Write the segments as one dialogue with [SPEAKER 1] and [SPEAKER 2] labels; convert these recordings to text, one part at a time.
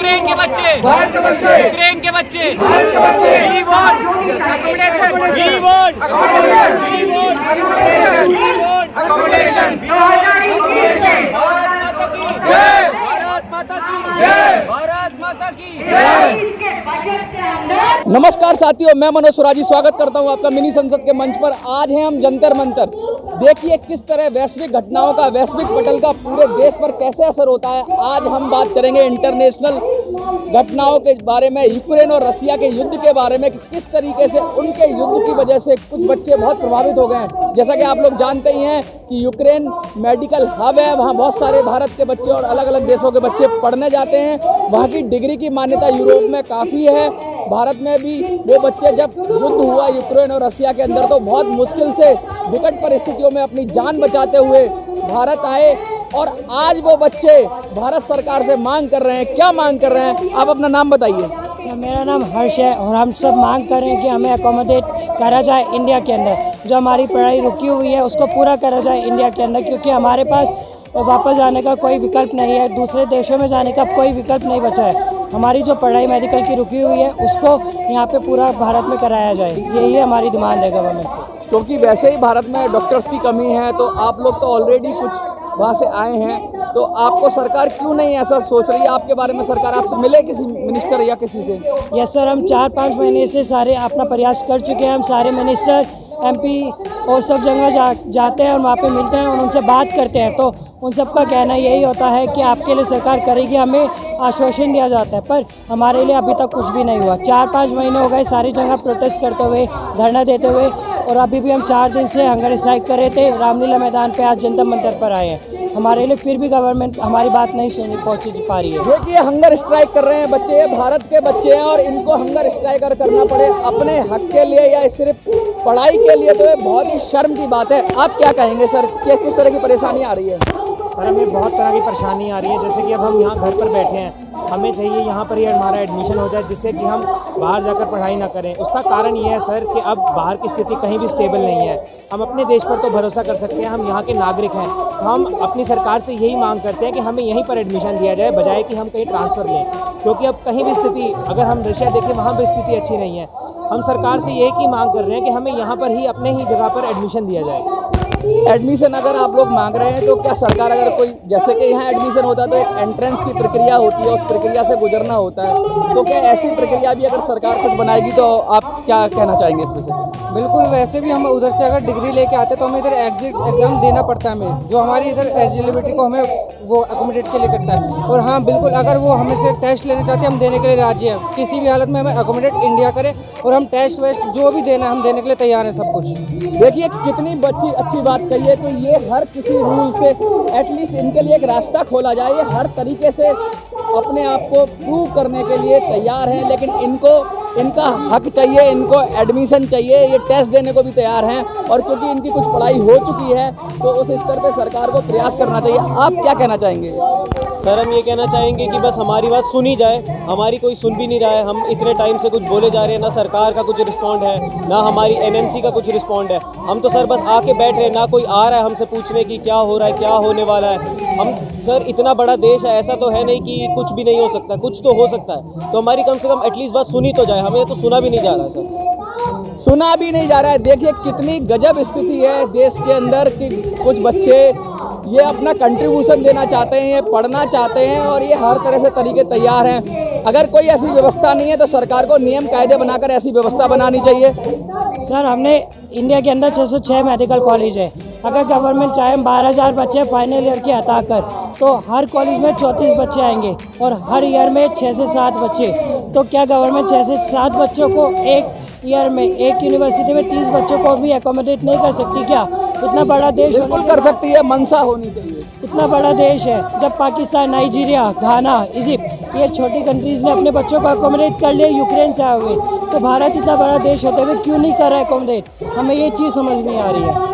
[SPEAKER 1] Ukraine के बच्चे,
[SPEAKER 2] भारत के बच्चे,
[SPEAKER 1] यूक्रेन के बच्चे,
[SPEAKER 2] भारत के बच्चे,
[SPEAKER 1] We want accommodation, we want
[SPEAKER 2] accommodation,
[SPEAKER 1] we want
[SPEAKER 2] accommodation,
[SPEAKER 1] we want
[SPEAKER 2] accommodation,
[SPEAKER 1] accommodation. Bharat माता की
[SPEAKER 2] जय,
[SPEAKER 1] भारत माता की
[SPEAKER 2] जय,
[SPEAKER 1] भारत माता की
[SPEAKER 2] जय।
[SPEAKER 3] नमस्कार साथियों, मैं मनोज सुराजी स्वागत करता हूं आपका मिनी संसद के मंच पर। आज हैं हम जंतर मंतर। देखिए किस तरह वैश्विक घटनाओं का, वैश्विक पटल का पूरे देश पर कैसे असर होता है। आज हम बात करेंगे इंटरनेशनल घटनाओं के बारे में, यूक्रेन और रसिया के युद्ध के बारे में कि किस तरीके से उनके युद्ध की वजह से कुछ बच्चे बहुत प्रभावित हो गए हैं। जैसा कि आप लोग जानते ही हैं कि यूक्रेन मेडिकल हब है, वहाँ बहुत सारे भारत के बच्चे और अलग अलग देशों के बच्चे पढ़ने जाते हैं। वहाँ की डिग्री की मान्यता यूरोप में काफ़ी है। भारत में भी वो बच्चे, जब युद्ध हुआ यूक्रेन और रसिया के अंदर, तो बहुत मुश्किल से विकट परिस्थितियों में अपनी जान बचाते हुए भारत आए और आज वो बच्चे भारत सरकार से मांग कर रहे हैं। क्या मांग कर रहे हैं, आप अपना नाम बताइए।
[SPEAKER 4] सर, मेरा नाम हर्ष है और हम सब मांग कर रहे हैं कि हमें अकोमोडेट करा जाए इंडिया के अंदर। जो हमारी पढ़ाई रुकी हुई है उसको पूरा करा जाए इंडिया के अंदर, क्योंकि हमारे पास वापस जाने का कोई विकल्प नहीं है, दूसरे देशों में जाने का कोई विकल्प नहीं बचा है। हमारी जो पढ़ाई मेडिकल की रुकी हुई है उसको यहाँ पे पूरा भारत में कराया जाए, यही हमारी डिमांड है गवर्नमेंट से।
[SPEAKER 3] क्योंकि वैसे ही भारत में डॉक्टर्स की कमी है, तो आप लोग तो ऑलरेडी कुछ वहाँ से आए हैं, तो आपको सरकार क्यों नहीं ऐसा सोच रही है? आपके बारे में सरकार आपसे मिले किसी मिनिस्टर या किसी से?
[SPEAKER 4] यस सर, हम 4-5 महीने से सारे अपना प्रयास कर चुके हैं। हम सारे मिनिस्टर, MP और सब जगह जाते हैं और वहाँ पे मिलते हैं और उनसे बात करते हैं, तो उन सब का कहना यही होता है कि आपके लिए सरकार करेगी, हमें आश्वासन दिया जाता है, पर हमारे लिए अभी तक कुछ भी नहीं हुआ। 4-5 महीने हो गए सारी जगह प्रोटेस्ट करते हुए, धरना देते हुए, और अभी भी हम 4 दिन से हंगर स्ट्राइक कर रहे थे। रामलीला मैदान पे आज जंतर मंतर पर आए हैं। हमारे लिए फिर भी गवर्नमेंट हमारी बात नहीं सुन पहुँच पा रही है।
[SPEAKER 3] देखिए हंगर स्ट्राइक कर रहे हैं बच्चे, ये भारत के बच्चे हैं और इनको हंगर स्ट्राइक अगर करना पड़े अपने हक के लिए या सिर्फ पढ़ाई के लिए, तो ये बहुत ही शर्म की बात है। आप क्या कहेंगे सर, क्या किस तरह की परेशानी आ रही है?
[SPEAKER 5] सर, हमें बहुत तरह की परेशानी आ रही है। जैसे कि अब हम यहाँ घर पर बैठे हैं, हमें चाहिए यहाँ पर ही हमारा एडमिशन हो जाए, जिससे कि हम बाहर जाकर पढ़ाई ना करें। उसका कारण ये है सर कि अब बाहर की स्थिति कहीं भी स्टेबल नहीं है। हम अपने देश पर तो भरोसा कर सकते हैं, हम यहाँ के नागरिक हैं, तो हम अपनी सरकार से यही मांग करते हैं कि हमें यहीं पर एडमिशन दिया जाए, बजाय कि हम कहीं ट्रांसफ़र लें। क्योंकि अब कहीं भी स्थिति, अगर हम रशिया देखें वहाँ भी स्थिति अच्छी नहीं है। हम सरकार से यही की मांग कर रहे हैं कि हमें यहाँ पर ही अपने ही जगह पर एडमिशन दिया जाए।
[SPEAKER 3] एडमिशन अगर आप लोग मांग रहे हैं, तो क्या सरकार, अगर कोई, जैसे कि यहाँ एडमिशन होता है तो एक एंट्रेंस की प्रक्रिया होती है, उस प्रक्रिया से गुजरना होता है, तो क्या ऐसी प्रक्रिया भी अगर सरकार कुछ बनाएगी तो आप क्या कहना चाहेंगे इसमें से?
[SPEAKER 6] बिल्कुल, वैसे भी हम उधर से अगर डिग्री लेके आते तो हमें इधर एग्जिट एग्ज़ाम देना पड़ता है, हमें जो हमारी इधर एलिजिबिलिटी को हमें वो अकोमोडेट के लिए करता है। और हाँ बिल्कुल, अगर वो हमें से टेस्ट लेना चाहते हैं, हम देने के लिए राजी हैं। किसी भी हालत में हमें अकोमोडेट इंडिया करे और हम टेस्ट वेस्ट जो भी देना हम देने के लिए तैयार हैं, सब कुछ।
[SPEAKER 3] देखिए कितनी अच्छी बात कही है कि ये हर किसी रूल से एटलीस्ट इनके लिए एक रास्ता खोला जाए। ये हर तरीके से अपने आप को प्रूव करने के लिए तैयार हैं, लेकिन इनको इनका हक चाहिए, इनको एडमिशन चाहिए, ये टेस्ट देने को भी तैयार हैं। और क्योंकि इनकी कुछ पढ़ाई हो चुकी है तो उस स्तर पे सरकार को प्रयास करना चाहिए। आप क्या कहना चाहेंगे?
[SPEAKER 7] सर, हम ये कहना चाहेंगे कि बस हमारी बात सुनी जाए। हमारी कोई सुन भी नहीं रहा है। हम इतने टाइम से कुछ बोले जा रहे हैं, ना सरकार का कुछ रिस्पॉन्ड है, ना हमारी NMC का कुछ रिस्पॉन्ड है। हम तो सर बस आके बैठ रहे हैं, ना कोई आ रहा है हमसे पूछने की क्या हो रहा है, क्या होने वाला है। हम सर इतना बड़ा देश है, ऐसा तो है नहीं कि कुछ भी नहीं हो सकता, कुछ तो हो सकता है। तो हमारी कम से कम एटलीस्ट बात सुनी तो जाए। हमें तो सुना भी नहीं जा रहा है सर,
[SPEAKER 3] सुना भी नहीं जा रहा है। देखिए कितनी गजब स्थिति है देश के अंदर कि कुछ बच्चे ये अपना कंट्रीब्यूशन देना चाहते हैं, ये पढ़ना चाहते हैं और ये हर तरह से तरीके तैयार हैं। अगर कोई ऐसी व्यवस्था नहीं है तो सरकार को नियम कायदे बनाकर ऐसी व्यवस्था बनानी चाहिए।
[SPEAKER 4] सर, हमने इंडिया के अंदर 606 मेडिकल कॉलेज है। अगर गवर्नमेंट चाहे 12,000 बच्चे फाइनल ईयर के हटा कर, तो हर कॉलेज में 34 बच्चे आएंगे और हर ईयर में 6 से 7 बच्चे। तो क्या गवर्नमेंट 6 से 7 बच्चों को एक ईयर में, एक यूनिवर्सिटी में 30 बच्चों को भी अकोमोडेट नहीं कर सकती क्या? इतना बड़ा देश
[SPEAKER 3] बिल्कुल कर सकती है, मंशा होनी चाहिए।
[SPEAKER 4] इतना बड़ा देश है, जब पाकिस्तान, नाइजीरिया, घाना, इजिप्ट, ये छोटी कंट्रीज़ ने अपने बच्चों को अकोमोडेट कर लिया यूक्रेन चाहे हुए, तो भारत इतना बड़ा देश होते हुए क्यों नहीं कर रहा है अकोमोडेट? हमें ये चीज़ समझ नहीं आ रही है।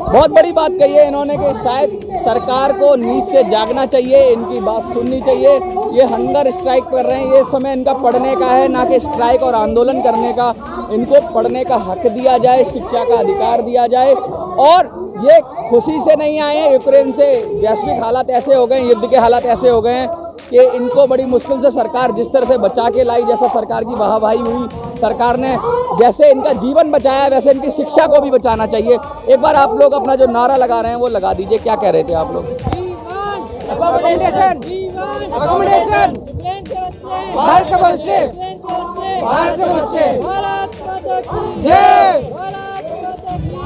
[SPEAKER 3] बहुत बड़ी बात कही है इन्होंने कि शायद सरकार को नींद से जागना चाहिए, इनकी बात सुननी चाहिए। ये हंगर स्ट्राइक कर रहे हैं, ये समय इनका पढ़ने का है, ना कि स्ट्राइक और आंदोलन करने का। इनको पढ़ने का हक दिया जाए, शिक्षा का अधिकार दिया जाए। और ये खुशी से नहीं आए हैं यूक्रेन से, वैश्विक हालात ऐसे हो गए, युद्ध के हालात ऐसे हो गए हैं कि इनको बड़ी मुश्किल से सरकार जिस तरह से बचा के लाई, जैसे सरकार की वाहवाही हुई, सरकार ने जैसे इनका जीवन बचाया वैसे इनकी शिक्षा को भी बचाना चाहिए। एक बार आप लोग अपना जो नारा लगा रहे हैं वो लगा दीजिए, क्या कह रहे थे आप लोग?
[SPEAKER 6] अकोमोडेशन, अकोमोडेशन, भारत का भविष्य, भारत का भविष्य, जय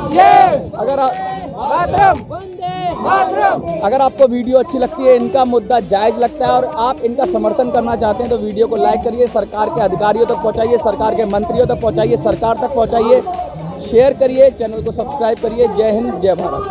[SPEAKER 6] जय मातरम, मातरम।
[SPEAKER 3] अगर आपको वीडियो अच्छी लगती है, इनका मुद्दा जायज़ लगता है और आप इनका समर्थन करना चाहते हैं तो वीडियो को लाइक करिए, सरकार के अधिकारियों तक पहुंचाइए, सरकार के मंत्रियों तक पहुंचाइए, सरकार तक पहुंचाइए, शेयर करिए, चैनल को सब्सक्राइब करिए। जय हिंद, जय भारत।